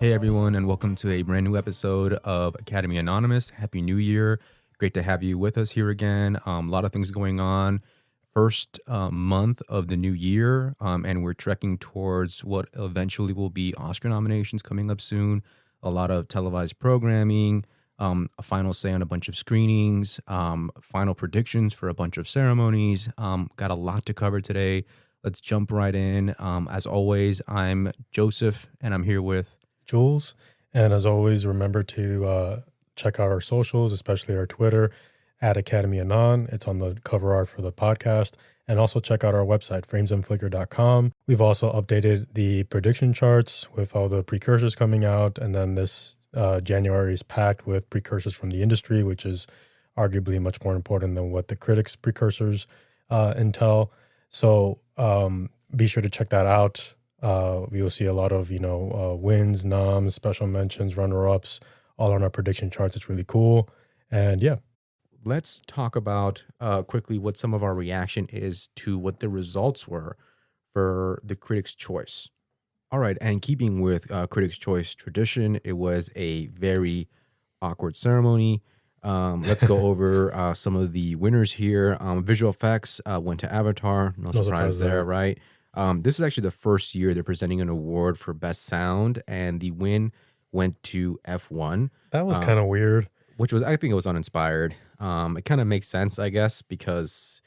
Hey everyone, and welcome to a brand new episode of Academy Anonymous. Happy New Year. Great to have you with us here again. A lot of things going on. First month of the new year, and we're trekking towards what eventually will be Oscar nominations coming up soon. A lot of televised programming, a final say on a bunch of screenings, final predictions for a bunch of ceremonies. Got a lot to cover today. Let's jump right in. As always, I'm Joseph, and I'm here with Jules. And as always, remember to check out our socials, especially our Twitter at Academy Anon. It's on the cover art for the podcast. And also check out our website, framesandflicker.com. We've also updated the prediction charts with all the precursors coming out. And then this January is packed with precursors from the industry, which is arguably much more important than what the critics' precursors entail. So be sure to check that out. You'll see a lot of, wins, noms, special mentions, runner-ups, all on our prediction charts. It's really cool. And yeah. Let's talk about quickly what some of our reaction is to what the results were for the Critics' Choice. All right, and keeping with Critics' Choice tradition, it was a very awkward ceremony. Let's go over some of the winners here. Visual effects went to Avatar. No surprise there, right? This is actually the first year they're presenting an award for Best Sound, and the win went to F1. That was kind of weird. Which was, I think it was uninspired. It kind of makes sense, I guess, because,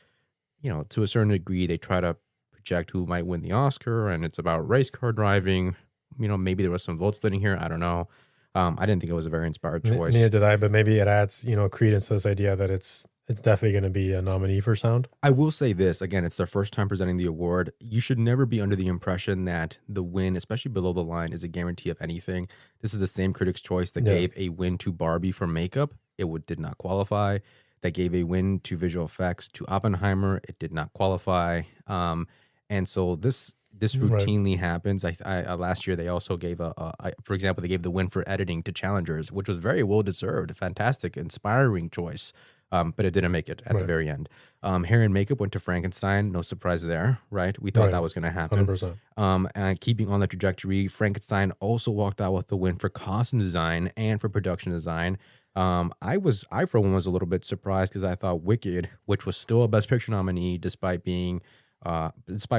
to a certain degree, they try to project who might win the Oscar, and it's about race car driving. Maybe there was some vote splitting here. I don't know. I didn't think it was a very inspired choice. Neither did I, but maybe it adds, credence to this idea that it's definitely going to be a nominee for sound. I will say this, again, it's their first time presenting the award. You should never be under the impression that the win, especially below the line, is a guarantee of anything. This is the same Critics' Choice that gave a win to Barbie for makeup. It did not qualify. That gave a win to visual effects to Oppenheimer. It did not qualify. And so this routinely happens. Last year they also gave for example, they gave the win for editing to Challengers, which was very well deserved, a fantastic, inspiring choice. But it didn't make it at the very end. Hair and makeup went to Frankenstein. No surprise there, right? We thought that was going to happen. 100%. And keeping on the trajectory, Frankenstein also walked out with the win for costume design and for production design. I for one was a little bit surprised because I thought Wicked, which was still a Best Picture nominee despite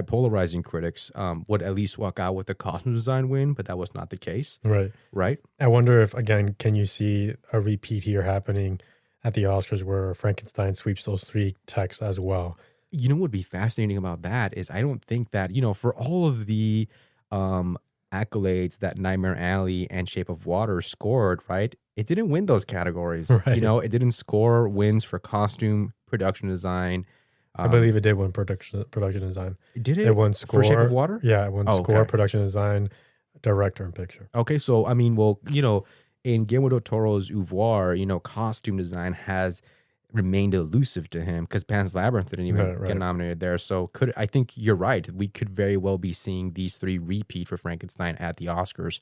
polarizing critics, would at least walk out with the costume design win, but that was not the case. Right. I wonder if, again, can you see a repeat here happening at the Oscars where Frankenstein sweeps those three texts as well? What would be fascinating about that is I don't think that, for all of the accolades that Nightmare Alley and Shape of Water scored, right? It didn't win those categories. Right. It didn't score wins for costume, production design. I believe it did win production design. Did it? It won score. For Shape of Water? Yeah, it won score, production design, director, and picture. Okay, so, in Guillermo del Toro's Oeuvre, costume design has remained elusive to him because Pan's Labyrinth didn't even get nominated there. So I think you're right. We could very well be seeing these three repeat for Frankenstein at the Oscars.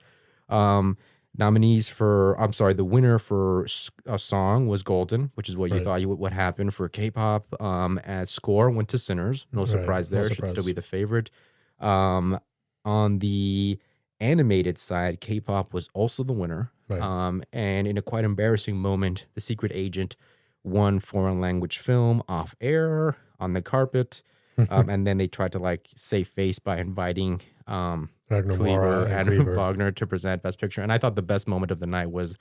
Nominees the winner for a song was Golden, which is what you thought would happen for K-pop. As score went to Sinners. No surprise there. Should still be the favorite. On the animated side, K-pop was also the winner. And in a quite embarrassing moment, The Secret Agent won foreign language film off air on the carpet. And then they tried to save face by inviting Kleber and Wagner to present Best Picture. And I thought the best moment of the night was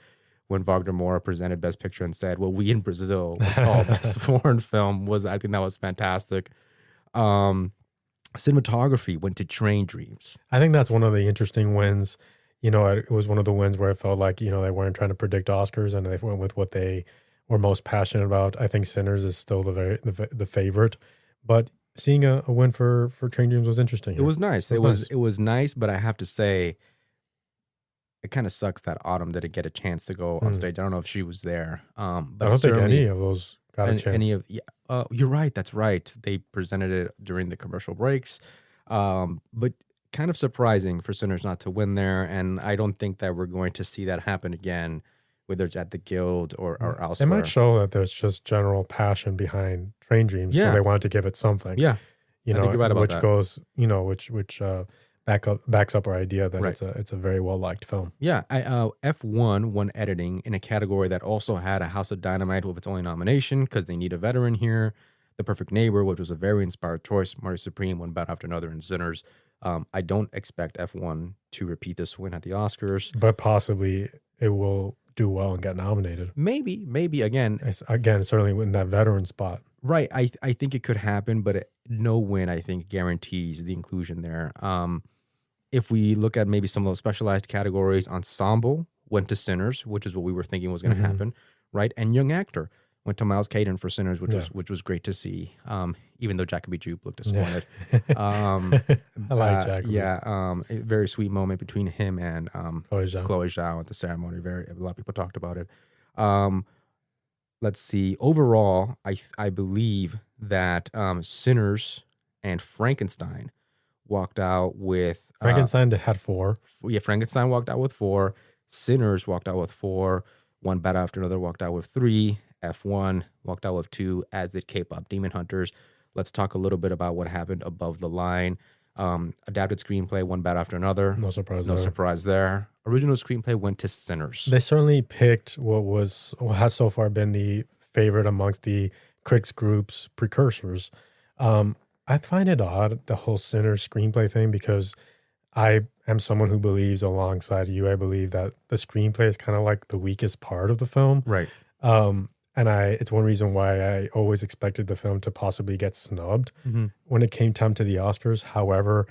when Wagner Moura presented Best Picture and said, "Well, we in Brazil call Best Foreign Film." I think that was fantastic. Cinematography went to Train Dreams. I think that's one of the interesting wins. It was one of the wins where it felt like, they weren't trying to predict Oscars and they went with what they were most passionate about. I think Sinners is still the favorite, but seeing a win for Train Dreams was interesting. It was nice. It was nice, but I have to say, it kind of sucks that Autumn didn't get a chance to go on stage. I don't know if she was there. But I don't think any of those got a chance. You're right. That's right. They presented it during the commercial breaks. But kind of surprising for Sinners not to win there. And I don't think that we're going to see that happen again, whether it's at the Guild or elsewhere. It might show that there's just general passion behind Train Dreams. So they wanted to give it something. Yeah. I think you're right about that. Goes, which backs up our idea that Right. it's a very well liked film. Yeah, F1 won editing in a category that also had A House of Dynamite with its only nomination because they need a veteran here. The Perfect Neighbor, which was a very inspired choice. Marty Supreme, one battle after another, and Sinners. I don't expect F1 to repeat this win at the Oscars, but possibly it will do well and get nominated. Maybe again, certainly in that veteran spot. Right, I think it could happen, but no win I think guarantees the inclusion there. If we look at maybe some of those specialized categories, ensemble went to Sinners, which is what we were thinking was going to happen, right? And young actor went to Miles Caden for Sinners, which was great to see. Even though Jacoby Jupe looked disappointed. I like Jacoby. Yeah, a very sweet moment between him and Chloe Zhao at the ceremony. A lot of people talked about it. Let's see. Overall, I believe that Sinners and Frankenstein walked out with Frankenstein had 4. Yeah, Frankenstein walked out with 4. Sinners walked out with 4. One battle after another walked out with 3. F1 walked out with 2, as did K-pop Demon Hunters. Let's talk a little bit about what happened above the line. Adapted screenplay, one battle after another. No surprise there. Original screenplay went to Sinners. They certainly picked what has so far been the favorite amongst the critics group's precursors. I find it odd, the whole Sinners screenplay thing, because I am someone who believes, alongside you, I believe that the screenplay is kind of like the weakest part of the film. Right. And it's one reason why I always expected the film to possibly get snubbed when it came time to the Oscars. However,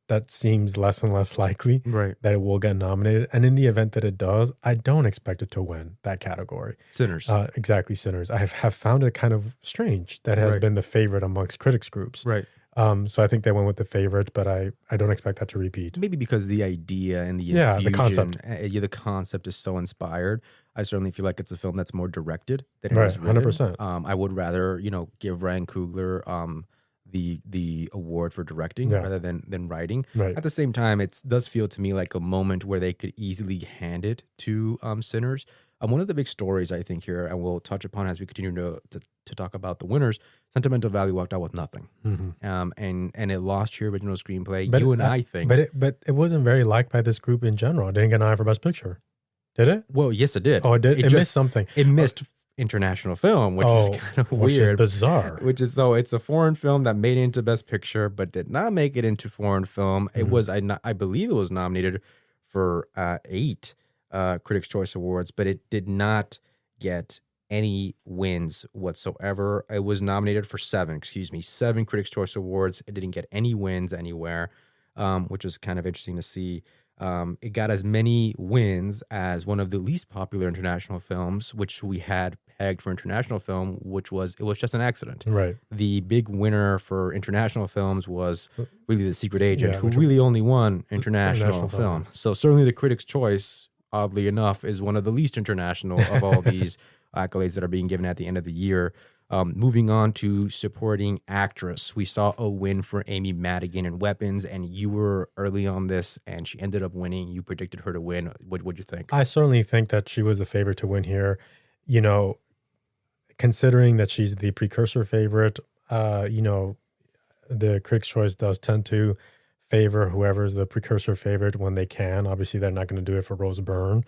that seems less and less likely that it will get nominated. And in the event that it does, I don't expect it to win that category. Sinners. Exactly, Sinners. I have found it kind of strange that it has been the favorite amongst critics groups. Right. So I think they went with the favorite, but I don't expect that to repeat. Maybe because the idea and the infusion, the concept. The concept is so inspired. I certainly feel like it's a film that's more directed than it is written. 100%. I would rather, give Ryan Coogler the award for directing rather than writing. Right. At the same time, it does feel to me like a moment where they could easily hand it to Sinners. One of the big stories I think here, and we'll touch upon as we continue to talk about the winners, Sentimental Value walked out with nothing, and it lost your original screenplay. I think, but it wasn't very liked by this group in general. It didn't get an eye for Best Picture, did it? Well, yes, it did. Oh, it did. It missed something. It missed international film, which is kind of weird, which is bizarre. It's a foreign film that made it into Best Picture, but did not make it into foreign film. It was I believe it was nominated for 8 Critics' Choice Awards, but it did not get any wins whatsoever. It was nominated for 7 Critics' Choice Awards. It didn't get any wins anywhere, which was kind of interesting to see. It got as many wins as one of the least popular international films, which we had pegged for international film, which was It Was Just an Accident. Right. The big winner for international films was really The Secret Agent, who really only won international film. So certainly the Critics' Choice, oddly enough, is one of the least international of all these accolades that are being given at the end of the year. Moving on to supporting actress, we saw a win for Amy Madigan in Weapons, and you were early on this, and she ended up winning. You predicted her to win. What'd you think? I certainly think that she was the favorite to win here. Considering that she's the precursor favorite, the Critics' Choice does tend to favor whoever's the precursor favorite when they can. Obviously, they're not going to do it for Rose Byrne,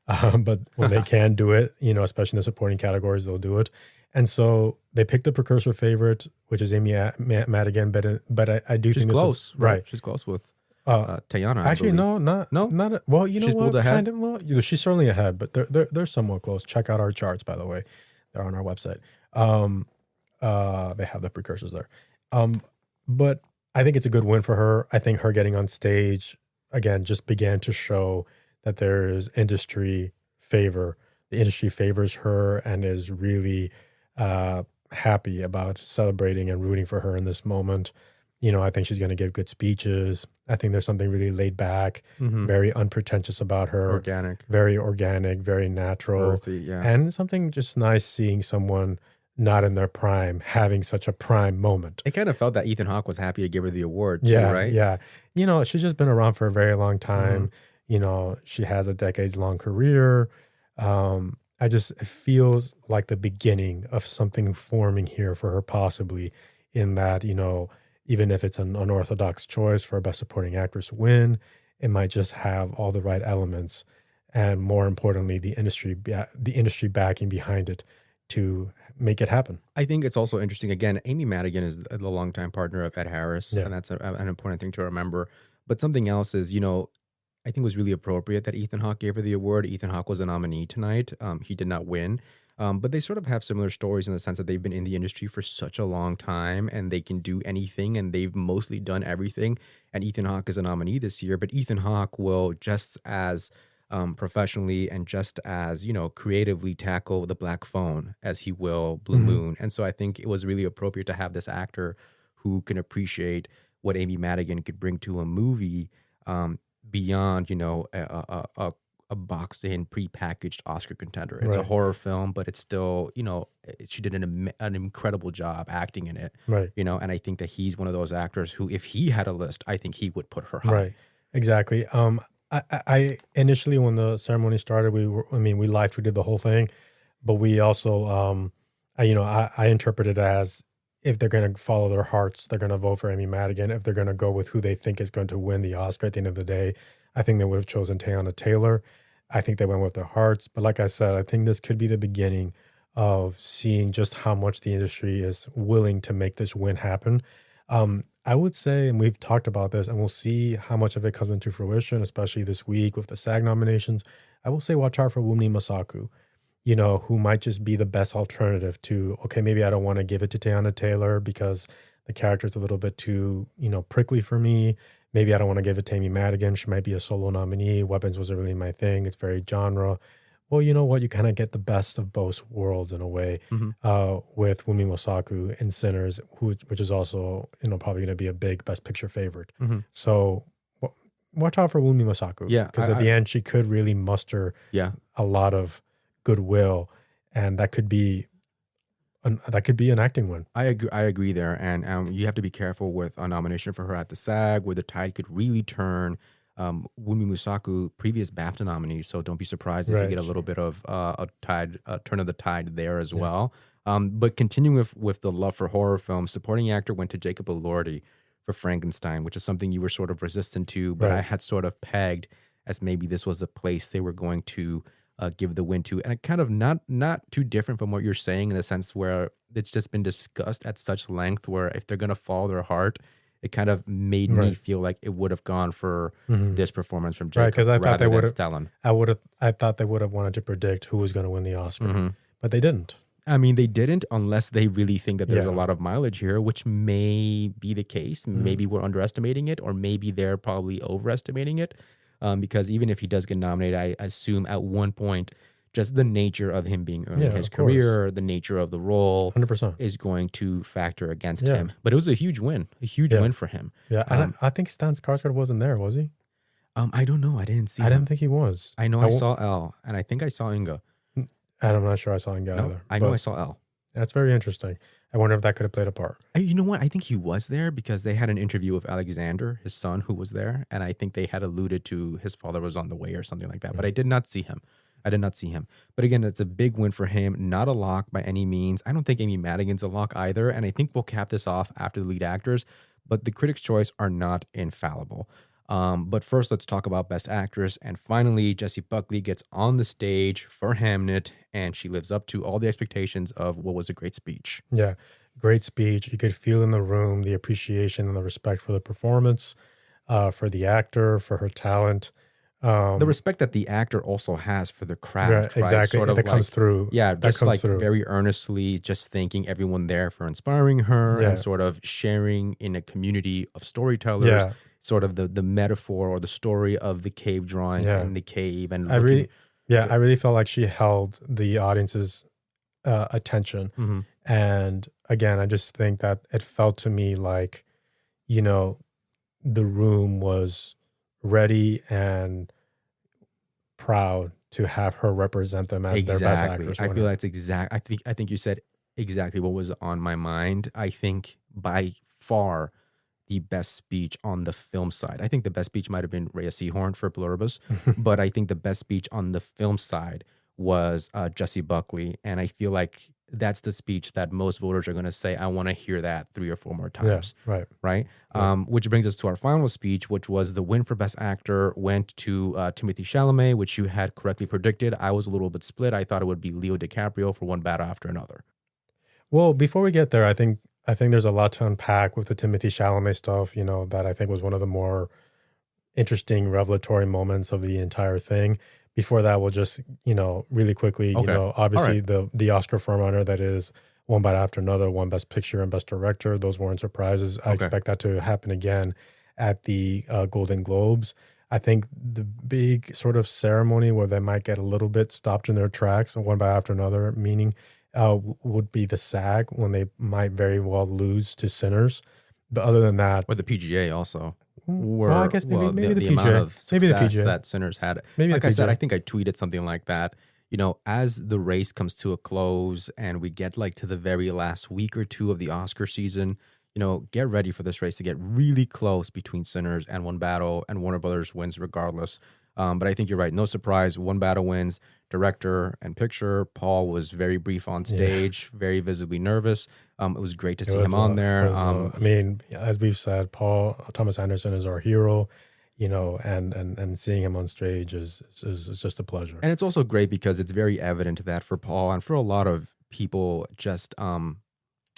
but when they can do it, especially in the supporting categories, they'll do it. And so they picked the precursor favorite, which is Amy Madigan, but I do think this close, is right. She's close with Tayana. Actually, no. Well, she's pulled ahead. She's certainly ahead, but they're somewhat close. Check out our charts, by the way; they're on our website. They have the precursors there. But I think it's a good win for her. I think her getting on stage again just began to show that there is industry favor. The industry favors her and is really happy about celebrating and rooting for her in this moment. I think she's going to give good speeches. I think there's something really laid back, very unpretentious about her. Very organic, very natural. Earthy, yeah. And something just nice seeing someone not in their prime having such a prime moment. It kind of felt that Ethan Hawke was happy to give her the award too, right? Yeah. She's just been around for a very long time. She has a decades-long career. It feels like the beginning of something forming here for her, possibly, in that, even if it's an unorthodox choice for a Best Supporting Actress win, it might just have all the right elements, and more importantly, the industry backing behind it to make it happen. I think it's also interesting. Again, Amy Madigan is the longtime partner of Ed Harris, and that's an important thing to remember. But something else is, I think it was really appropriate that Ethan Hawke gave her the award. Ethan Hawke was a nominee tonight. He did not win. But they sort of have similar stories in the sense that they've been in the industry for such a long time and they can do anything and they've mostly done everything. And Ethan Hawke is a nominee this year, but Ethan Hawke will just as professionally and just as, creatively tackle The Black Phone as he will Blue Moon. And so I think it was really appropriate to have this actor who can appreciate what Amy Madigan could bring to a movie beyond, a boxed-in, pre-packaged Oscar contender. It's a horror film, but it's still, she did an incredible job acting in it. Right. And I think that he's one of those actors who, if he had a list, I think he would put her high. Right. Exactly. I initially, when the ceremony started, we live tweeted the whole thing, but we also, I interpret it as if they're going to follow their hearts, they're going to vote for Amy Madigan. If they're going to go with who they think is going to win the Oscar at the end of the day, I think they would have chosen Teyana Taylor. I think they went with their hearts. But like I said, I think this could be the beginning of seeing just how much the industry is willing to make this win happen. I would say, and we've talked about this, and we'll see how much of it comes into fruition, especially this week with the SAG nominations. I will say watch out for Wunmi Mosaku, who might just be the best alternative to, okay, maybe I don't want to give it to Teyana Taylor because the character's a little bit too, prickly for me. Maybe I don't want to give it to Amy Madigan. She might be a solo nominee. Weapons wasn't really my thing. It's very genre. Well, you know what? You kind of get the best of both worlds in a way with Wunmi Mosaku in Sinners, which is also, probably going to be a big Best Picture favorite. So watch out for Wunmi Mosaku. Yeah. Because at the end, she could really muster a lot of goodwill, and that could be an acting win. I agree there, and you have to be careful with a nomination for her at the SAG, where the tide could really turn. Wunmi Mosaku, previous BAFTA nominee, so don't be surprised if you get a little bit of a turn of the tide there as well. But continuing with the love for horror films, supporting actor went to Jacob Elordi for Frankenstein, which is something you were sort of resistant to, but I had sort of pegged as maybe this was a place they were going to give the win to, and it kind of not too different from what you're saying in the sense where it's just been discussed at such length where if they're going to follow their heart, it kind of made me feel like it would have gone for this performance from Jacob because I thought they would have. Stellan. I thought they would have wanted to predict who was going to win the Oscar, but they didn't. I mean, they didn't unless they really think that there's a lot of mileage here, which may be the case. Maybe we're underestimating it, or maybe they're probably overestimating it. Because even if he does get nominated, I assume at one point, just the nature of him being early in his career, the nature of the role 100%. is going to factor against him. But it was a huge win win for him. Yeah, and I think Stan Skarsgård wasn't there, was he? I don't know. I didn't see him. I didn't think he was. I know I saw L, and I think I saw Inga. I'm not sure I saw Inga either. I know I saw L. That's very interesting. I wonder if that could have played a part. You know what? I think he was there because they had an interview with Alexander, his son, who was there. And I think they had alluded to his father was on the way or something like that. But I did not see him. But again, it's a big win for him. Not a lock by any means. I don't think Amy Madigan's a lock either. And I think we'll cap this off after the lead actors. But the critics' choice are not infallible. But first, let's talk about Best Actress. And finally, Jessie Buckley gets on the stage for HAMNET, and she lives up to all the expectations of what was a great speech. Yeah, great speech. You could feel in the room the appreciation and the respect for the performance, for the actor, for her talent. The respect that the actor also has for the craft, right? Exactly. Sort of that comes through. Yeah, just like very earnestly, just thanking everyone there for inspiring her and sort of sharing in a community of storytellers. Yeah. Sort of the metaphor or the story of the cave drawings and the cave. And I really felt like she held the audience's attention. And again, I just think that it felt to me like, the room was ready and proud to have her represent them as their best actress. I feel that's I think you said exactly what was on my mind. I think by far the best speech on the film side. I think the best speech might have been Rhea Seehorn for Pluribus, but I think the best speech on the film side was Jessie Buckley. And I feel like that's the speech that most voters are going to say, I want to hear that 3 or 4 more times. Yeah, right. Which brings us to our final speech, which was the win for Best Actor went to Timothée Chalamet, which you had correctly predicted. I was a little bit split. I thought it would be Leo DiCaprio for One Battle After Another. Well, before we get there, I think there's a lot to unpack with the Timothée Chalamet stuff, that I think was one of the more interesting revelatory moments of the entire thing. Before that, we'll just, really quickly, obviously the Oscar frontrunner that is One Battle After Another, won Best Picture and Best Director. Those weren't surprises. I expect that to happen again at the Golden Globes. I think the big sort of ceremony where they might get a little bit stopped in their tracks, One Battle After Another, meaning would be the SAG, when they might very well lose to Sinners. But other than that, or the PGA also. I guess maybe the PGA. Amount of success maybe the PGA. that Sinners had. Maybe like I said, I think I tweeted something like that. As the race comes to a close and we get like to the very last week or 2 of the Oscar season, get ready for this race to get really close between Sinners and One Battle, and Warner Brothers wins regardless. But I think you're right. No surprise. One Battle wins director and picture. Paul was very brief on stage, very visibly nervous. It was great to see him on there. As we've said, Paul Thomas Anderson is our hero, and seeing him on stage is just a pleasure. And it's also great because it's very evident that for Paul and for a lot of people just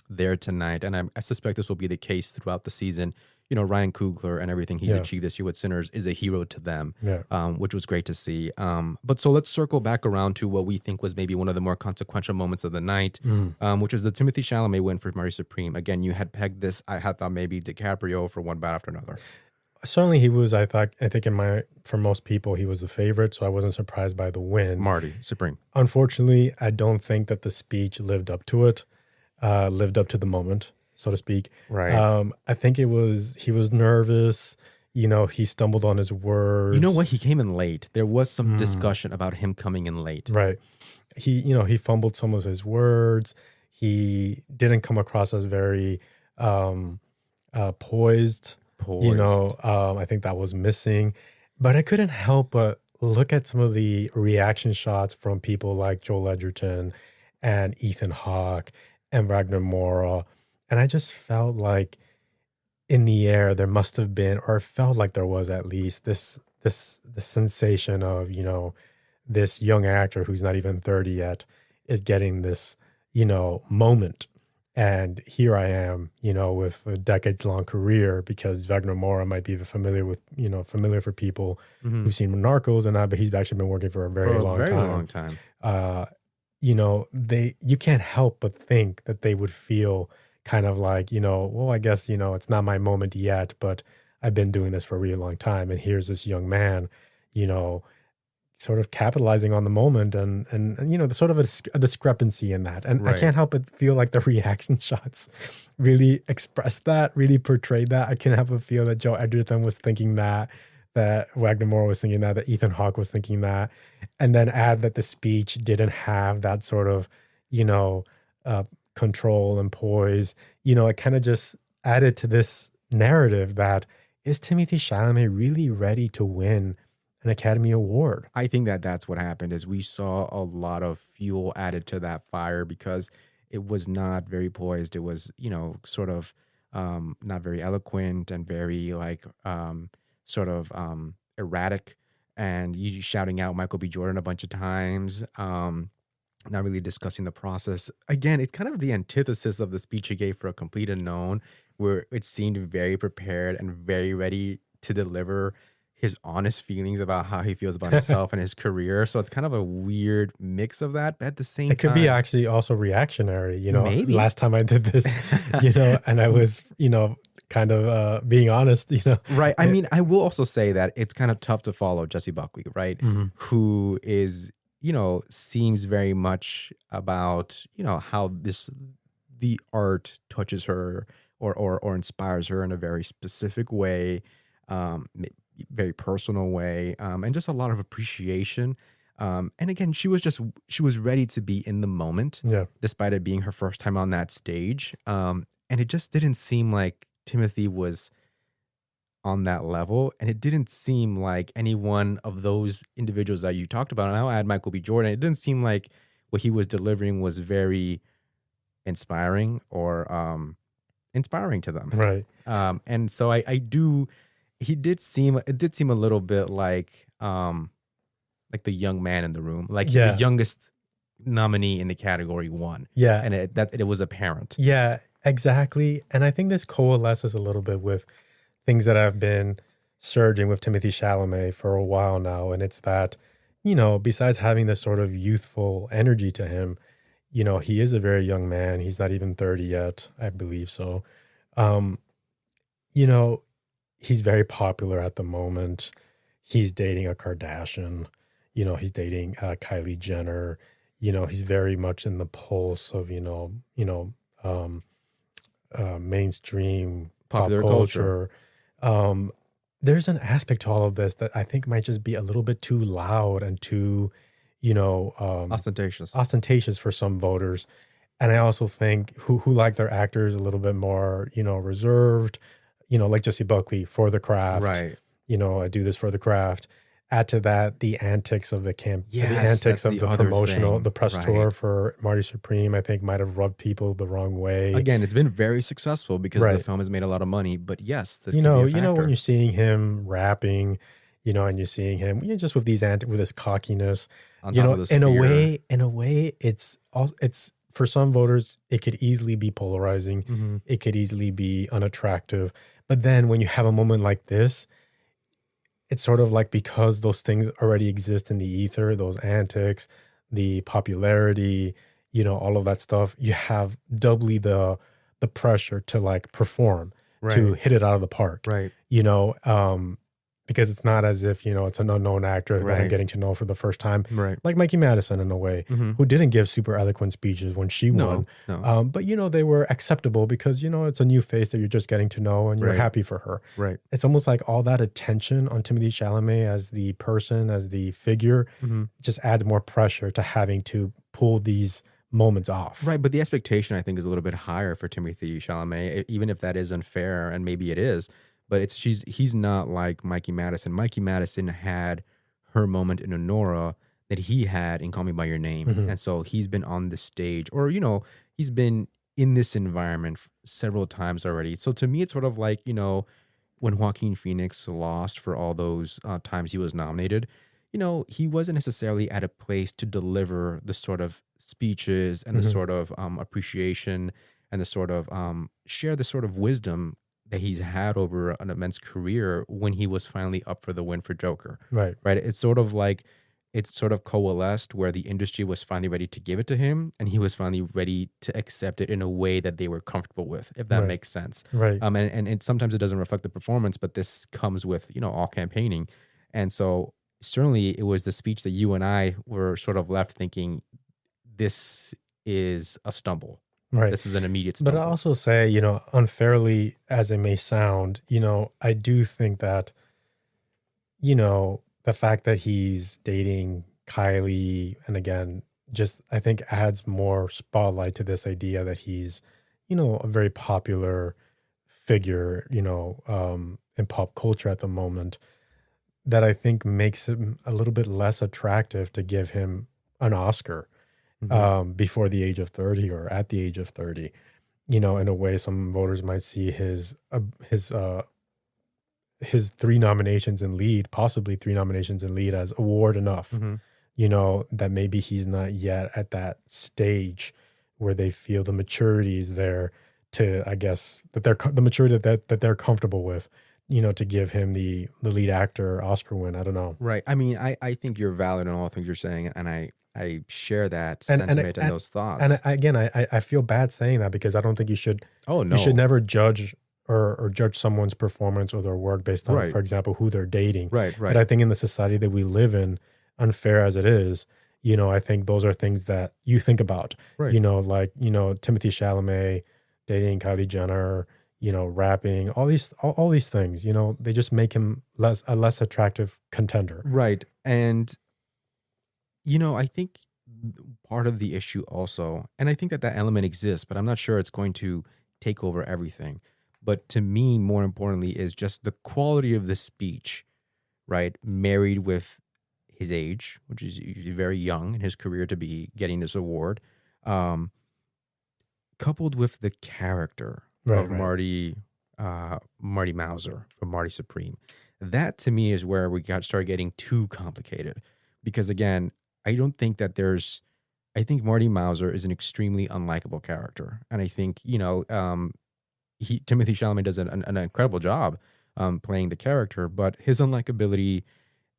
there tonight, and I suspect this will be the case throughout the season, Ryan Coogler and everything he's achieved this year with Sinners is a hero to them, which was great to see. But so let's circle back around to what we think was maybe one of the more consequential moments of the night, which was the Timothée Chalamet win for Marty Supreme. Again, you had pegged this. I had thought maybe DiCaprio for One Battle After Another. Certainly he was, I think for most people, he was the favorite, so I wasn't surprised by the win. Marty Supreme. Unfortunately, I don't think that the speech lived up to it, lived up to the moment, so to speak. Right. I think he was nervous. He stumbled on his words. You know what? He came in late. There was some discussion about him coming in late. Right. He fumbled some of his words. He didn't come across as very poised. I think that was missing. But I couldn't help but look at some of the reaction shots from people like Joel Edgerton and Ethan Hawke and Wagner Moura. And I just felt like in the air there must have been, or felt like there was at least this sensation of, this young actor who's not even 30 yet is getting this, moment. And here I am, with a decades-long career, because Wagner Moura might be familiar for people who've seen Narcos and that, but he's actually been working for a very long time. You can't help but think that they would feel kind of like, well, I guess, it's not my moment yet, but I've been doing this for a really long time. And here's this young man, sort of capitalizing on the moment and the sort of a discrepancy in that. And I can't help but feel like the reaction shots really expressed that, really portrayed that. I can't help but feel that Joe Edgerton was thinking that Wagner Moura was thinking that Ethan Hawke was thinking that, and then add that the speech didn't have that sort of, control and poise. It kind of just added to this narrative that, is Timothée Chalamet really ready to win an Academy Award? I think that's what happened, is we saw a lot of fuel added to that fire because it was not very poised. It was, sort of not very eloquent and very erratic, and you shouting out Michael B. Jordan a bunch of times, not really discussing the process. Again, it's kind of the antithesis of the speech he gave for A Complete Unknown, where it seemed very prepared and very ready to deliver his honest feelings about how he feels about himself and his career. So it's kind of a weird mix of that, but at the same time, it could be actually also reactionary. Maybe. Last time I did this, and I was, kind of being honest, Right. I mean, I will also say that it's kind of tough to follow Jessie Buckley, right? Who is, seems very much about, how the art touches her or inspires her in a very specific way, very personal way, and just a lot of appreciation. And again, she was ready to be in the moment, despite it being her first time on that stage. And it just didn't seem like Timothy was on that level, and it didn't seem like any one of those individuals that you talked about, and I'll add Michael B. Jordan, it didn't seem like what he was delivering was very inspiring or inspiring to them. Right. And so I do. It did seem a little bit like the young man in the room, like the youngest nominee in the category won. Yeah, and it was apparent. Yeah, exactly. And I think this coalesces a little bit with things that have been surging with Timothée Chalamet for a while now. And it's that, besides having this sort of youthful energy to him, he is a very young man. He's not even 30 yet, I believe so. He's very popular at the moment. He's dating a Kardashian. He's dating Kylie Jenner. He's very much in the pulse of, mainstream Popular pop culture. There's an aspect to all of this that I think might just be a little bit too loud and too, ostentatious for some voters. And I also think who like their actors a little bit more, reserved, like Jessie Buckley, for the craft. Right. I do this for the craft. Add to that the antics of the camp, Yes, the antics of the promotional, thing. The press tour for MARTY SUPREME, I think might have rubbed people the wrong way. Again, it's been very successful because the film has made a lot of money. But yes, this could be a factor. When you're seeing him rapping, and you're seeing him, just with these with his cockiness, On top of this in a way, it's for some voters, it could easily be polarizing. Mm-hmm. It could easily be unattractive. But then when you have a moment like this, it's sort of like, because those things already exist in the ether, those antics, the popularity, all of that stuff, you have doubly the pressure to like perform, to hit it out of the park. Right. Because it's not as if, it's an unknown actor that I'm getting to know for the first time. Right. Like Mikey Madison in a way, who didn't give super eloquent speeches when she won. No. But, they were acceptable because, it's a new face that you're just getting to know and you're happy for her. Right. It's almost like all that attention on Timothée Chalamet as the person, as the figure, just adds more pressure to having to pull these moments off. Right. But the expectation, I think, is a little bit higher for Timothée Chalamet, even if that is unfair, and maybe it is. But he's not like Mikey Madison. Mikey Madison had her moment in Honora that he had in Call Me By Your Name. And so he's been on this stage, or, he's been in this environment several times already. So to me, it's sort of like, when Joaquin Phoenix lost for all those times he was nominated, he wasn't necessarily at a place to deliver the sort of speeches and the sort of appreciation and the sort of share the sort of wisdom that he's had over an immense career when he was finally up for the win for Joker. Right. It's sort of like, it sort of coalesced where the industry was finally ready to give it to him, and he was finally ready to accept it in a way that they were comfortable with, if that makes sense. Right. And sometimes it doesn't reflect the performance, but this comes with, all campaigning. And so certainly it was the speech that you and I were sort of left thinking, this is a stumble. Right. This is an immediate stumble. But I also say, unfairly as it may sound, I do think that, the fact that he's dating Kylie, and again, just I think adds more spotlight to this idea that he's, a very popular figure, in pop culture at the moment, that I think makes him a little bit less attractive to give him an Oscar. Before the age of 30 or at the age of 30, in a way some voters might see his 3 nominations in lead, possibly 3 nominations in lead, as award enough, that maybe he's not yet at that stage where they feel the maturity is there to, I guess, that the maturity that they're comfortable with, to give him the lead actor Oscar win. I don't know. Right. I mean, I think you're valid in all the things you're saying, and I share that sentiment and those thoughts. And again, I feel bad saying that, because I don't think you should. Oh no, you should never judge or judge someone's performance or their work based on, for example, who they're dating. Right. But I think in the society that we live in, unfair as it is, I think those are things that you think about. Right. Timothée Chalamet dating Kylie Jenner, rapping, all these things, they just make him a less attractive contender. Right. And I think part of the issue also, and I think that element exists, but I'm not sure it's going to take over everything. But to me, more importantly, is just the quality of the speech, right? Married with his age, which is usually very young in his career to be getting this award, coupled with the character of Marty Mauser from Marty Supreme, that to me is where we start getting too complicated. Because again, I don't think that I think Marty Mauser is an extremely unlikable character. And I think, Timothée Chalamet does an incredible job playing the character, but his unlikability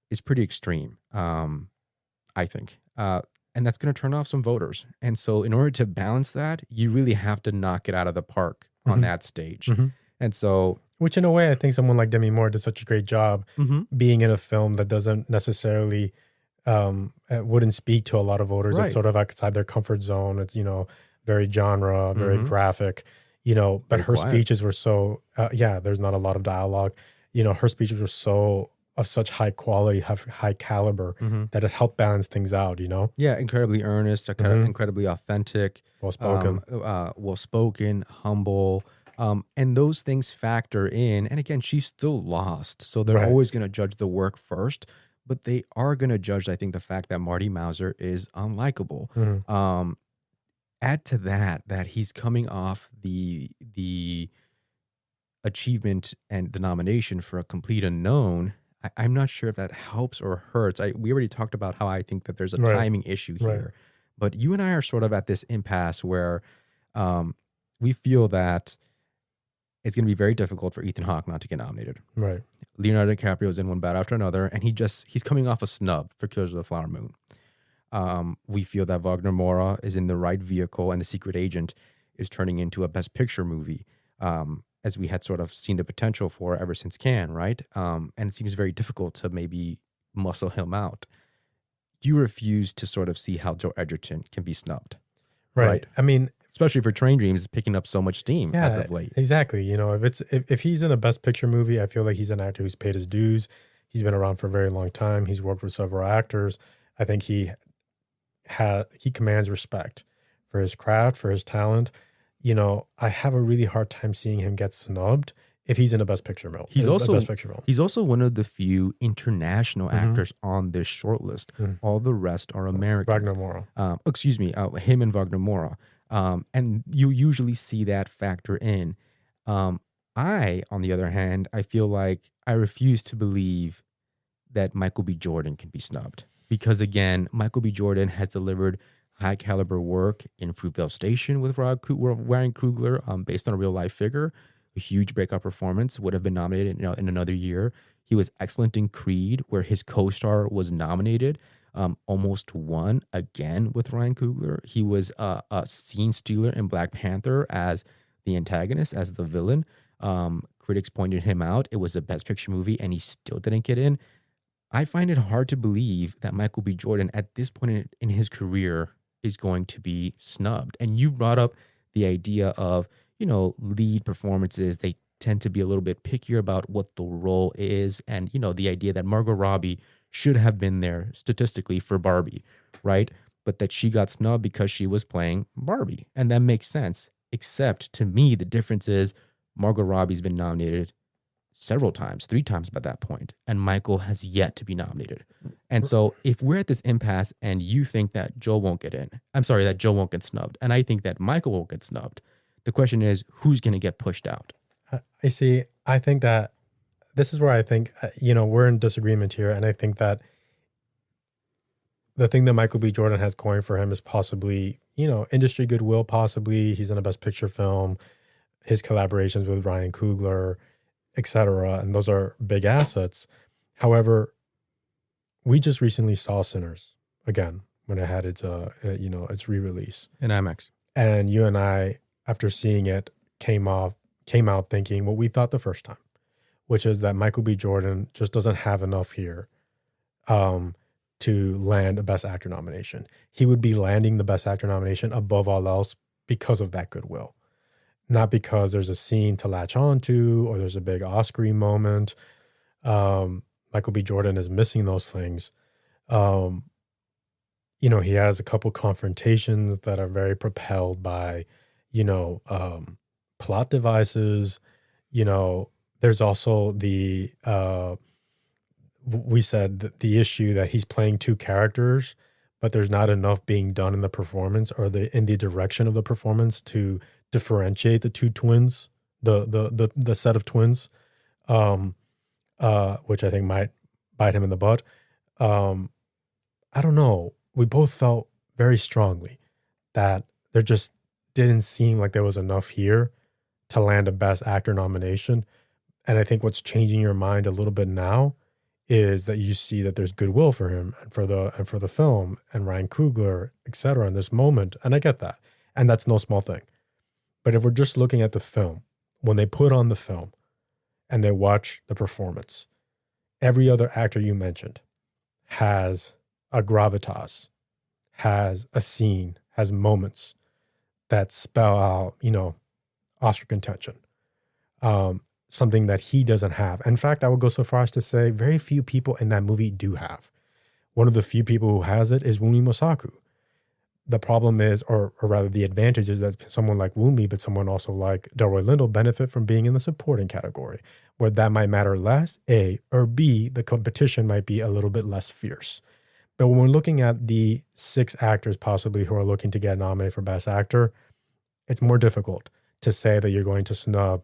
is pretty extreme, I think. And that's going to turn off some voters. And so in order to balance that, you really have to knock it out of the park on that stage. And so... Which in a way, I think someone like Demi Moore did such a great job being in a film that doesn't necessarily... wouldn't speak to a lot of voters. It's sort of outside their comfort zone. It's, very genre, very graphic, but very her quiet. Speeches were so, there's not a lot of dialogue. Her speeches were so of such high quality, high caliber that it helped balance things out, Yeah, incredibly earnest, incredibly authentic. Well-spoken, humble. And those things factor in. And again, she's still lost. So they're always going to judge the work first. But they are going to judge, I think, the fact that Marty Mauser is unlikable. Add to that he's coming off the achievement and the nomination for A Complete Unknown. I'm not sure if that helps or hurts. We already talked about how I think that there's a timing issue here. But you and I are sort of at this impasse where we feel that it's going to be very difficult for Ethan Hawke not to get nominated. Right. Leonardo DiCaprio is in one battle after another, and he's coming off a snub for Killers of the Flower Moon. We feel that Wagner Moura is in the right vehicle, and The Secret Agent is turning into a Best Picture movie, as we had sort of seen the potential for ever since Cannes, right? And it seems very difficult to maybe muscle him out. You refuse to sort of see how Joe Edgerton can be snubbed. Right. I mean... Especially for Train Dreams, is picking up so much steam as of late. Exactly. If he's in a Best Picture movie, I feel like he's an actor who's paid his dues. He's been around for a very long time. He's worked with several actors. I think he commands respect for his craft, for his talent. I have a really hard time seeing him get snubbed if he's in a Best Picture film. He's also one of the few international actors on this short list. All the rest are Americans. Wagner Moura. Him and Wagner Moura. And you usually see that factor in. I, on the other hand, I feel like I refuse to believe that Michael B. Jordan can be snubbed. Because again, Michael B. Jordan has delivered high caliber work in Fruitvale Station with Ryan Coogler, based on a real life figure. A huge breakout performance, would have been nominated in another year. He was excellent in Creed, where his co-star was nominated. Almost won again with Ryan Coogler. He was a scene stealer in Black Panther as the antagonist, as the villain. Critics pointed him out. It was a Best Picture movie, and he still didn't get in. I find it hard to believe that Michael B. Jordan, at this point in his career, is going to be snubbed. And you brought up the idea of, lead performances. They tend to be a little bit pickier about what the role is. And, the idea that Margot Robbie should have been there statistically for Barbie, right? But that she got snubbed because she was playing Barbie. And that makes sense. Except to me, the difference is Margot Robbie's been nominated several times, 3 times by that point, and Michael has yet to be nominated. And so if we're at this impasse and you think that Joe won't get snubbed, and I think that Michael won't get snubbed, the question is, who's going to get pushed out? I think that this is where I think, we're in disagreement here. And I think that the thing that Michael B. Jordan has going for him is possibly, industry goodwill, possibly. He's in a Best Picture film, his collaborations with Ryan Coogler, etc. And those are big assets. However, we just recently saw Sinners again when it had its re-release in IMAX. And you and I, after seeing it, came out thinking what we thought the first time, which is that Michael B. Jordan just doesn't have enough here to land a Best Actor nomination. He would be landing the Best Actor nomination above all else because of that goodwill. Not because there's a scene to latch on to or there's a big Oscar-y moment. Michael B. Jordan is missing those things. He has a couple confrontations that are very propelled by, plot devices. There's also we said the issue that he's playing 2 characters, but there's not enough being done in the performance or in the direction of the performance to differentiate the two twins, the set of twins, which I think might bite him in the butt. I don't know. We both felt very strongly that there just didn't seem like there was enough here to land a Best Actor nomination. And I think what's changing your mind a little bit now is that you see that there's goodwill for him and for the film and Ryan Coogler, et cetera, in this moment. And I get that. And that's no small thing. But if we're just looking at the film, when they put on the film and they watch the performance, every other actor you mentioned has a gravitas, has a scene, has moments that spell out, Oscar contention. Something that he doesn't have. In fact, I would go so far as to say very few people in that movie do have. One of the few people who has it is Wunmi Mosaku. The problem is, or rather the advantage is that someone like Wunmi, but someone also like Delroy Lindo benefit from being in the supporting category, where that might matter less, A, or B, the competition might be a little bit less fierce. But when we're looking at the 6 actors possibly who are looking to get nominated for Best Actor, it's more difficult to say that you're going to snub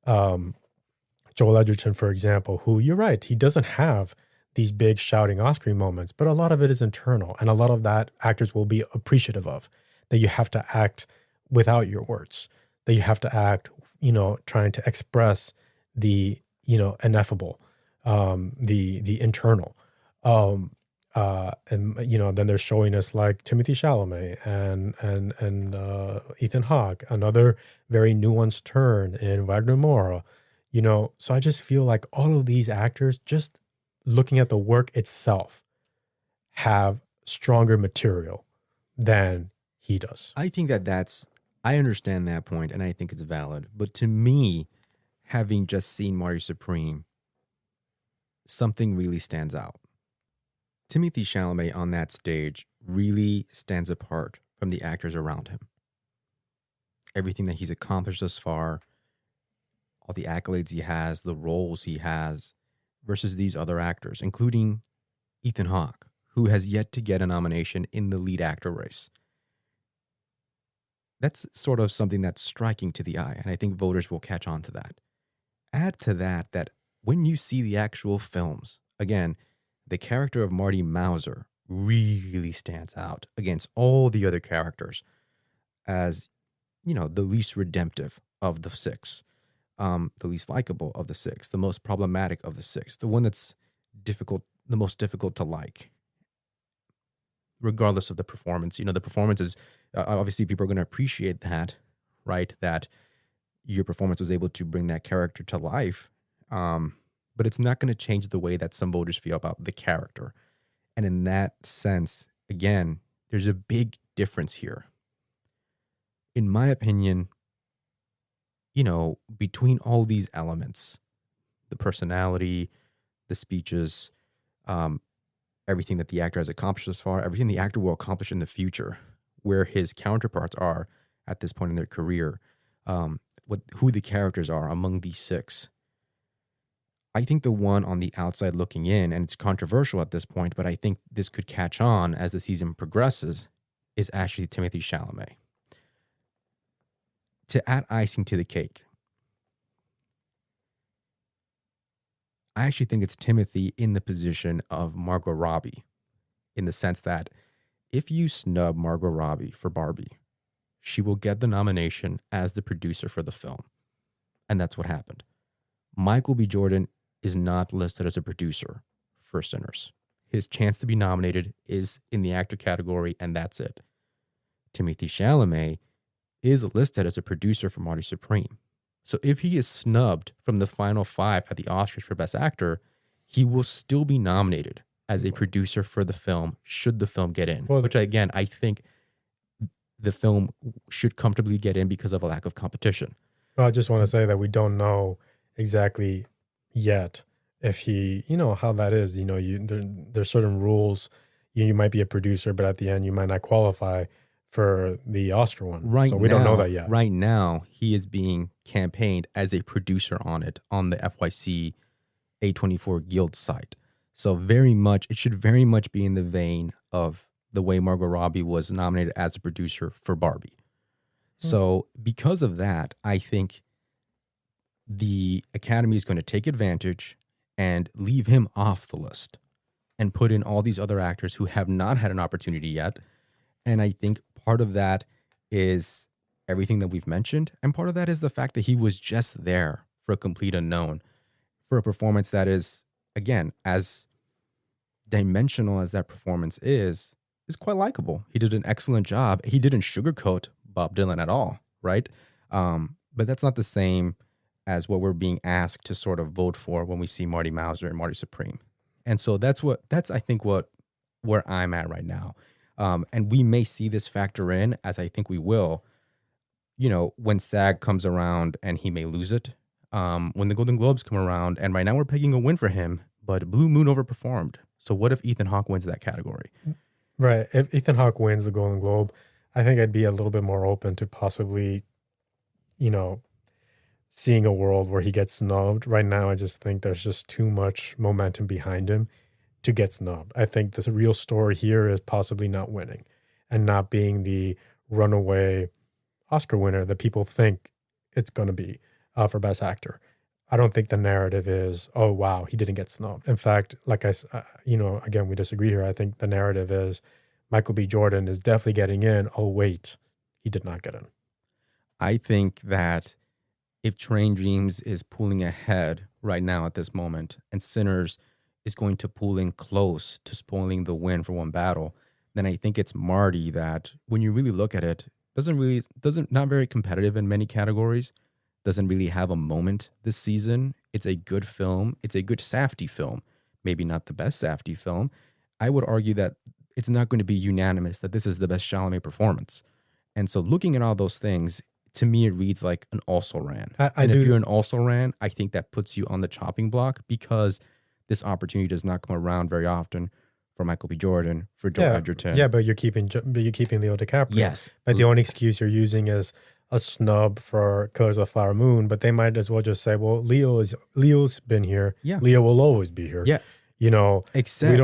Joel Edgerton, for example, who, you're right, he doesn't have these big shouting Oscar moments, but a lot of it is internal. And a lot of that actors will be appreciative of, that you have to act without your words, that you have to act, trying to express the, ineffable, the internal. And then they're showing us like Timothée Chalamet and Ethan Hawke, another very nuanced turn in Wagner Moura, so I just feel like all of these actors, just looking at the work itself, have stronger material than he does. I think I understand that point, and I think it's valid. But to me, having just seen Marty Supreme, something really stands out. Timothée Chalamet on that stage really stands apart from the actors around him. Everything that he's accomplished thus far, all the accolades he has, the roles he has, versus these other actors, including Ethan Hawke, who has yet to get a nomination in the lead actor race. That's sort of something that's striking to the eye, and I think voters will catch on to that. Add to that when you see the actual films, again, the character of Marty Mauser really stands out against all the other characters as, the least redemptive of the 6, the least likable of the 6, the most problematic of the 6, the one that's the most difficult to like, regardless of the performance. The performance is, obviously people are going to appreciate that, right? That your performance was able to bring that character to life. But it's not going to change the way that some voters feel about the character. And in that sense, again, there's a big difference here. In my opinion, between all these elements, the personality, the speeches, everything that the actor has accomplished thus far, everything the actor will accomplish in the future, where his counterparts are at this point in their career, who the characters are among these 6. I think the one on the outside looking in, and it's controversial at this point, but I think this could catch on as the season progresses, is actually Timothée Chalamet. To add icing to the cake, I actually think it's Timothy in the position of Margot Robbie, in the sense that if you snub Margot Robbie for Barbie, she will get the nomination as the producer for the film. And that's what happened. Michael B. Jordan is not listed as a producer for Sinners. His chance to be nominated is in the actor category, and that's it. Timothée Chalamet is listed as a producer for Marty Supreme. So if he is snubbed from the final 5 at the Oscars for Best Actor, he will still be nominated as a producer for the film, should the film get in. Which, again, I think the film should comfortably get in because of a lack of competition. Well, I just want to say that we don't know exactly yet if he, how that is. There's certain rules. You might be a producer, but at the end you might not qualify for the Oscar one. So we don't know that yet. Right now, he is being campaigned as a producer on the FYC A24 Guild site. So it should very much be in the vein of the way Margot Robbie was nominated as a producer for Barbie. So because of that, I think the Academy is going to take advantage and leave him off the list and put in all these other actors who have not had an opportunity yet. And I think part of that is everything that we've mentioned. And part of that is the fact that he was just there for a complete unknown, for a performance that is, again, as dimensional as that performance is quite likable. He did an excellent job. He didn't sugarcoat Bob Dylan at all, right? But that's not the same as what we're being asked to sort of vote for when we see Marty Mauser and Marty Supreme. And so that's I think where I'm at right now. And we may see this factor in, as I think we will, when SAG comes around and he may lose it. When the Golden Globes come around, and right now we're pegging a win for him, but Blue Moon overperformed. So what if Ethan Hawke wins that category? Right. If Ethan Hawke wins the Golden Globe, I think I'd be a little bit more open to possibly, seeing a world where he gets snubbed. Right now, I just think there's just too much momentum behind him to get snubbed. I think the real story here is possibly not winning and not being the runaway Oscar winner that people think it's going to be for Best Actor. I don't think the narrative is, oh, wow, he didn't get snubbed. In fact, like again, we disagree here. I think the narrative is Michael B. Jordan is definitely getting in. Oh, wait, he did not get in. I think that if Train Dreams is pulling ahead right now at this moment and Sinners is going to pull in close to spoiling the win for One Battle, then I think it's Marty that, when you really look at it, not very competitive in many categories, doesn't really have a moment this season. It's a good film. It's a good Safdie film. Maybe not the best Safdie film. I would argue that it's not going to be unanimous that this is the best Chalamet performance. And so looking at all those things, to me, it reads like an also-ran. If you're an also-ran, I think that puts you on the chopping block, because this opportunity does not come around very often for Michael B. Jordan, for Joel Edgerton. Yeah, but you're keeping Leo DiCaprio. Yes. But the only excuse you're using is a snub for Killers of the Flower Moon, but they might as well just say, well, Leo's been here. Yeah. Leo will always be here. Yeah. Except we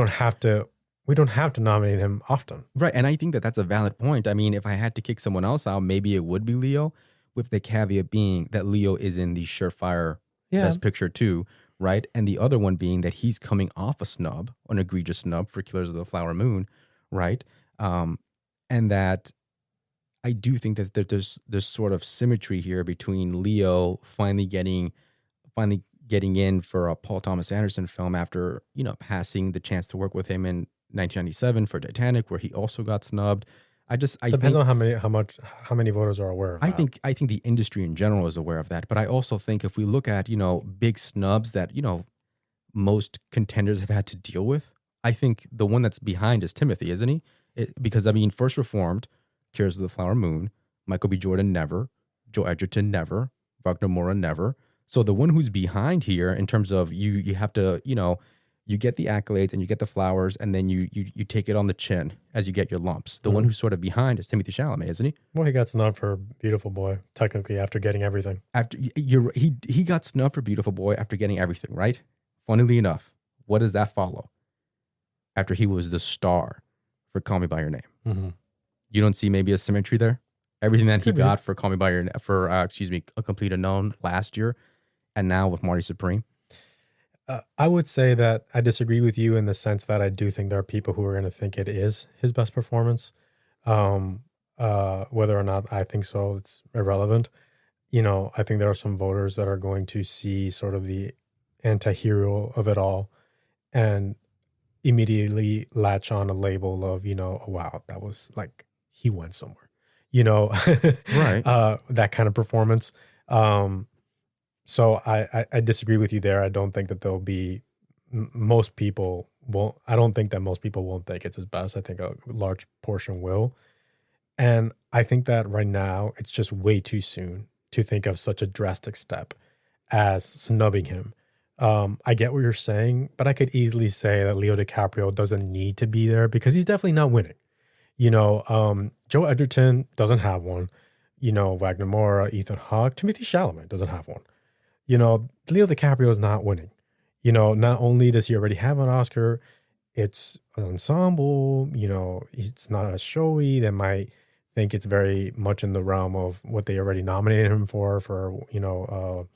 don't have to nominate him often. Right. And I think that that's a valid point. I mean, if I had to kick someone else out, maybe it would be Leo, with the caveat being that Leo is in the surefire Best Picture too, right? And the other one being that he's coming off a snub, an egregious snub for Killers of the Flower Moon, right? And that I do think that there's sort of symmetry here between Leo finally getting in for a Paul Thomas Anderson film after, passing the chance to work with him in 1997 for Titanic, where he also got snubbed. I depends on how many voters are aware of that. I think the industry in general is aware of that, but I also think if we look at, big snubs that, most contenders have had to deal with, I think the one that's behind is Timothée, isn't he? Because First Reformed, Killers of the Flower Moon, Michael B. Jordan never, Joel Edgerton never, Wagner Moura never. So the one who's behind here in terms of you have to, you get the accolades and you get the flowers, and then you take it on the chin as you get your lumps. The one who's sort of behind is Timothée Chalamet, isn't he? Well, he got snubbed for Beautiful Boy, technically, after getting everything. He got snubbed for Beautiful Boy after getting everything, right? Funnily enough, what does that follow? After he was the star for Call Me By Your Name. Mm-hmm. You don't see maybe a symmetry there? Everything that he got for Call Me By Your Name, for A Complete Unknown last year, and now with Marty Supreme. I would say that I disagree with you in the sense that I do think there are people who are going to think it is his best performance. Whether or not I think so, it's irrelevant. I think there are some voters that are going to see sort of the anti-hero of it all and immediately latch on a label of, oh, wow, that was like, he went somewhere, right. That kind of performance. So I disagree with you there. I don't think that there'll be most people won't. I don't think that most people won't think it's his best. I think a large portion will. And I think that right now it's just way too soon to think of such a drastic step as snubbing him. I get what you're saying, but I could easily say that Leo DiCaprio doesn't need to be there because he's definitely not winning. Joe Edgerton doesn't have one. Wagner Moura, Ethan Hawke, Timothée Chalamet doesn't have one. Leo DiCaprio is not winning. Not only does he already have an Oscar, it's an ensemble, it's not as showy. They might think it's very much in the realm of what they already nominated him for Once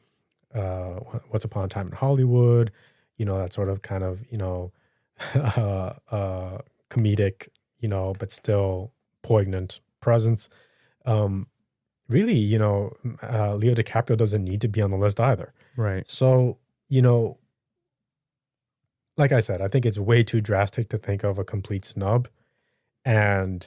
Upon a Time in Hollywood, that sort of kind of, comedic, but still poignant presence. Really, Leo DiCaprio doesn't need to be on the list either. Right. So, like I said, I think it's way too drastic to think of a complete snub. And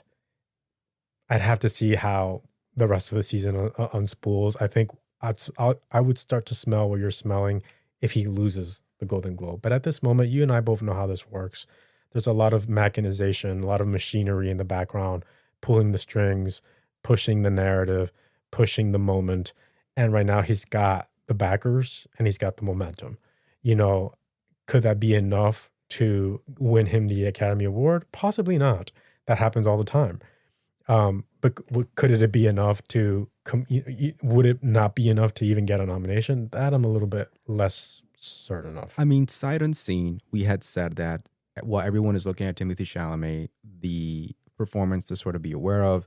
I'd have to see how the rest of the season unspools. I think I would start to smell what you're smelling if he loses the Golden Globe. But at this moment, you and I both know how this works. There's a lot of machinization, a lot of machinery in the background, pulling the strings, pushing the narrative, pushing the moment. And right now he's got the backers and he's got the momentum. Could that be enough to win him the Academy Award? Possibly not. That happens all the time. But could it be enough to, would it not be enough to even get a nomination? That I'm a little bit less certain of. I mean, sight unseen, we had said that while everyone is looking at Timothée Chalamet, the performance to sort of be aware of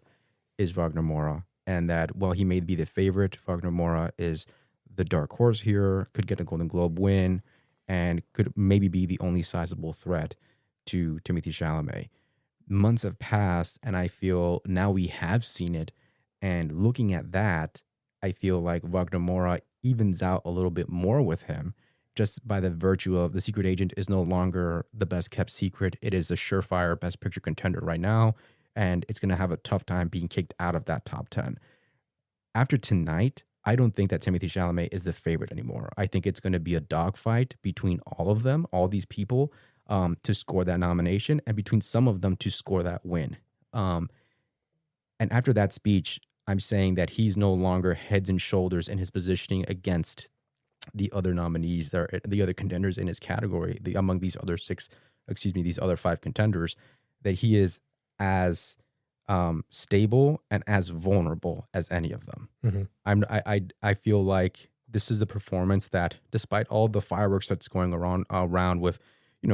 is Wagner Moura. And that while he may be the favorite, Wagner Moura is the dark horse here, could get a Golden Globe win, and could maybe be the only sizable threat to Timothée Chalamet. Months have passed, and I feel now we have seen it. And looking at that, I feel like Wagner Moura evens out a little bit more with him, just by the virtue of The Secret Agent is no longer the best kept secret. It is a surefire best picture contender right now, and it's going to have a tough time being kicked out of that top 10. After tonight, I don't think that Timothée Chalamet is the favorite anymore. I think it's going to be a dogfight between all of them, all these people, to score that nomination, and between some of them to score that win. And after that speech, I'm saying that he's no longer heads and shoulders in his positioning against the other nominees, the other contenders in his category, among these other these other 5 contenders, that he is as stable and as vulnerable as any of them. Mm-hmm. I feel like this is a performance that, despite all the fireworks that's going around with,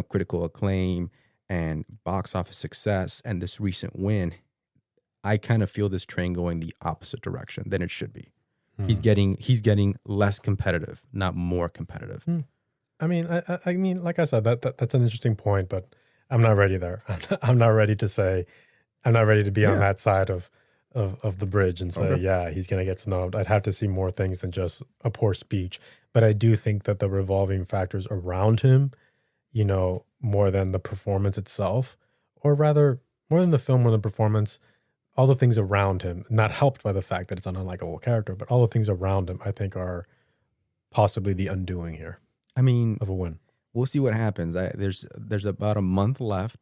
critical acclaim and box office success and this recent win, I kind of feel this train going the opposite direction than it should be. Mm. He's getting less competitive, not more competitive. Mm. I mean, like I said, that's an interesting point, but I'm not ready there. I'm not ready to say, I'm not ready to be on that side of the bridge and say, yeah, he's going to get snubbed. I'd have to see more things than just a poor speech. But I do think that the revolving factors around him, more than the performance itself, or rather more than the film or the performance, all the things around him, not helped by the fact that it's an unlikable character, but all the things around him, I think, are possibly the undoing here. I mean, of a win. We'll see what happens. There's about a month left.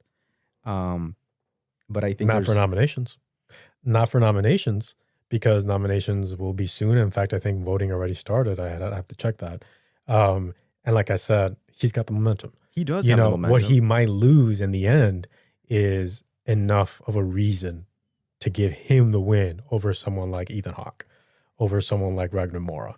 But I think not for nominations, because nominations will be soon. In fact, I think voting already started. I have to check that. And like I said, he's got the momentum. He does have the momentum. What he might lose in the end is enough of a reason to give him the win over someone like Ethan Hawke, over someone like Wagner Moura,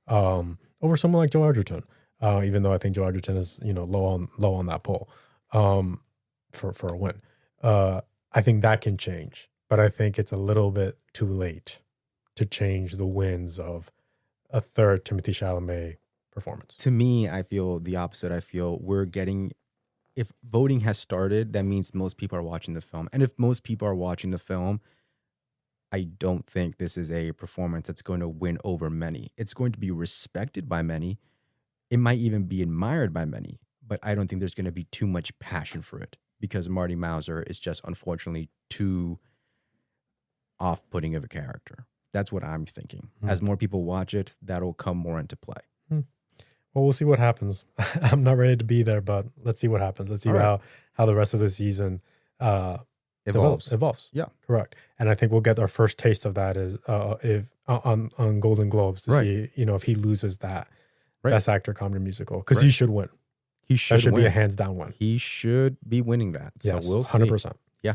over someone like Joe Edgerton. Even though I think Joe Edgerton is, low on that poll, for a win. I think that can change, but I think it's a little bit too late to change the wins of a third Timothée Chalamet performance. To me, I feel the opposite. I feel if voting has started, that means most people are watching the film. And if most people are watching the film, I don't think this is a performance that's going to win over many. It's going to be respected by many. It might even be admired by many, but I don't think there's going to be too much passion for it, because Marty Mauser is just unfortunately too off-putting of a character. That's what I'm thinking. As more people watch it, that'll come more into play. Well, we'll see what happens. I'm not ready to be there, but let's see what happens. Let's see how the rest of the season evolves. Yeah, correct. And I think we'll get our first taste of that is if on Golden Globes to see if he loses that Best Actor Comedy Musical, because he should win. He should be a hands down win. He should be winning that. So yes, we'll see. 100%. Yeah.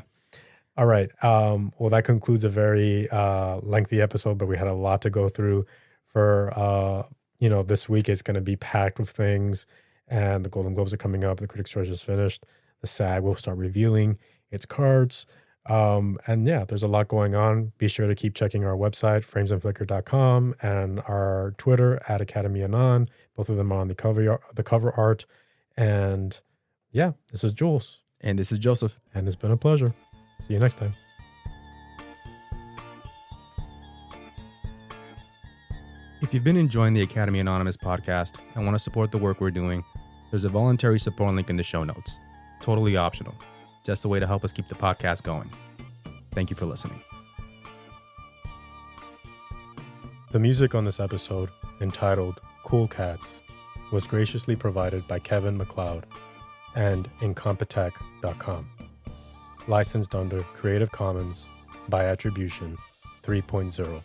All right. Well, that concludes a very lengthy episode, but we had a lot to go through. For this week is going to be packed with things, and the Golden Globes are coming up. The Critics' Choice just finished. the SAG will start revealing its cards. And yeah, there's a lot going on. Be sure to keep checking our website, framesandflicker.com, and our Twitter at Academy Anon. Both of them are on the cover art. And yeah, this is Jules. And this is Joseph. And it's been a pleasure. See you next time. If you've been enjoying the Academy Anonymous podcast and want to support the work we're doing, there's a voluntary support link in the show notes. Totally optional. Just a way to help us keep the podcast going. Thank you for listening. The music on this episode, entitled Cool Cats, was graciously provided by Kevin MacLeod and Incompetech.com. Licensed under Creative Commons by Attribution 3.0.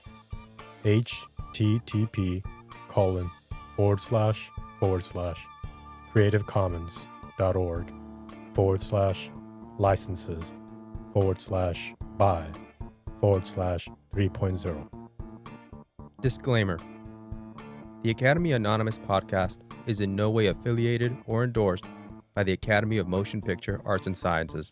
http://creativecommons.org/licenses/by/3.0. Disclaimer. The Academy Anonymous podcast is in no way affiliated or endorsed by the Academy of Motion Picture Arts and Sciences.